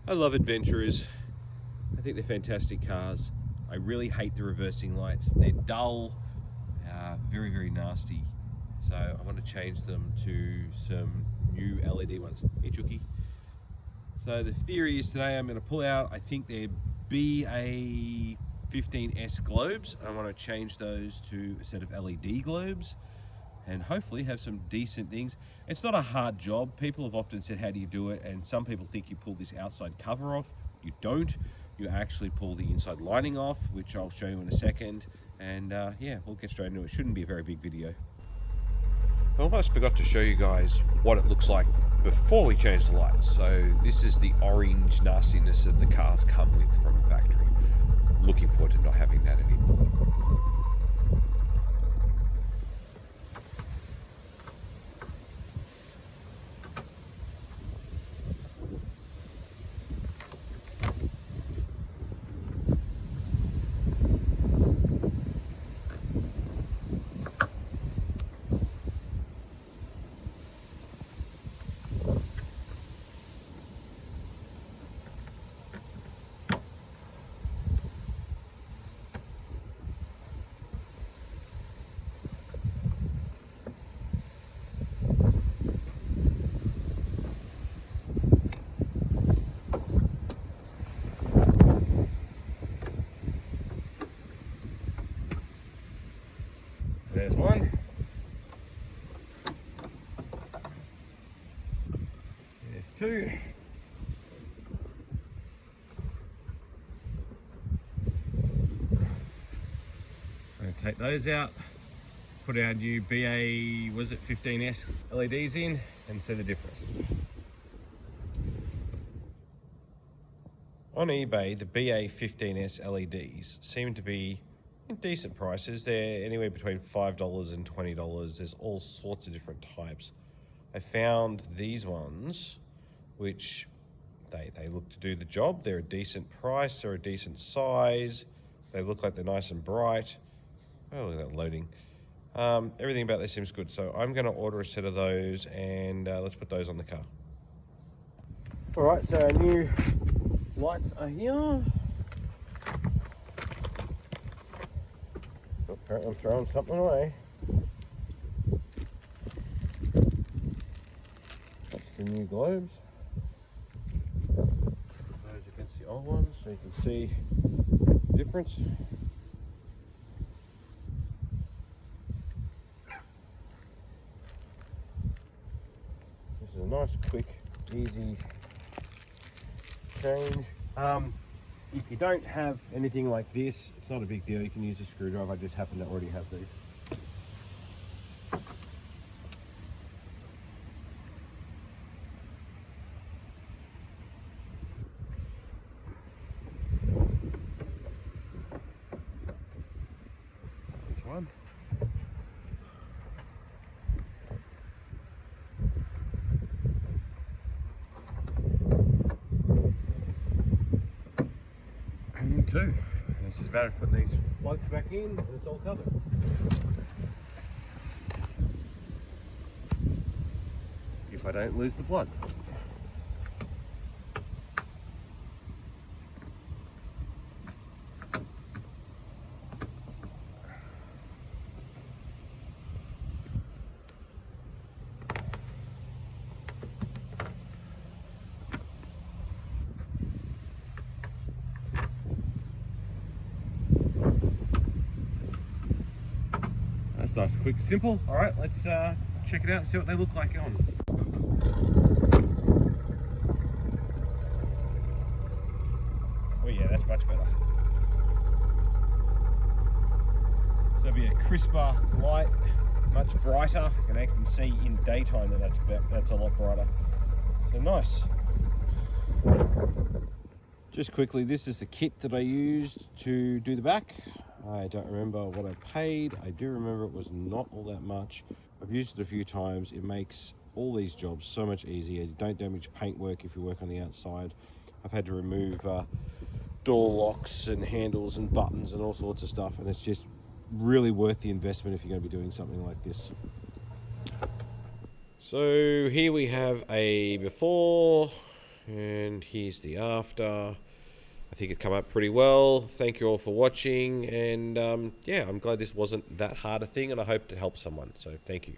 I love Adventurers. I think they're fantastic cars. I really hate the reversing lights. They're dull, very, very nasty. So I want to change them to some new LED ones. Hey, Chucky. So the theory is today I'm going to pull out, I think they're BA15S globes. I want to change those to a set of LED globes and hopefully have some decent things. It's not a hard job. People have often said, how do you do it? And some people think you pull this outside cover off. You don't. You actually pull the inside lining off, which I'll show you in a second. And yeah, we'll get straight into it. It shouldn't be a very big video. I almost forgot to show you guys what it looks like before we change the lights. So this is the orange nastiness that the cars come with from the factory. Looking forward to not having that anymore. There's one. There's two. I'm going to take those out, put our new BA, was it 15S LEDs in, and see the difference. On eBay, the BA15S LEDs seem to be in decent prices. They're anywhere between $5 and $20. There's all sorts of different types. I found these ones, which they look to do the job. They're a decent price, they're a decent size. They look like they're nice and bright. Oh, look at that loading. Everything about this seems good. So I'm gonna order a set of those and let's put those on the car. All right, so our new lights are here. Oh, apparently I'm throwing something away. That's the new globes. Those against the old ones so you can see the difference. This is a nice, quick, easy change. If you don't have anything like this, it's not a big deal. You can use a screwdriver. I just happen to already have these. There's one. And two. It's just about putting these plugs back in and it's all covered. If I don't lose the plugs. Nice, quick, simple. All right, let's check it out and see what they look like on. Oh yeah, that's much better. So it'll be a crisper light, much brighter, and I can see in daytime that that's a lot brighter. So nice. Just quickly, this is the kit that I used to do the back. I don't remember what I paid. I do remember it was not all that much. I've used it a few times. It makes all these jobs so much easier. You don't damage paintwork if you work on the outside. I've had to remove door locks and handles and buttons and all sorts of stuff, and it's just really worth the investment if you're going to be doing something like this. So here we have a before And here's the after. I think it come up pretty well. Thank you all for watching, and yeah, I'm glad this wasn't that hard a thing, and I hope it helps someone. So thank you.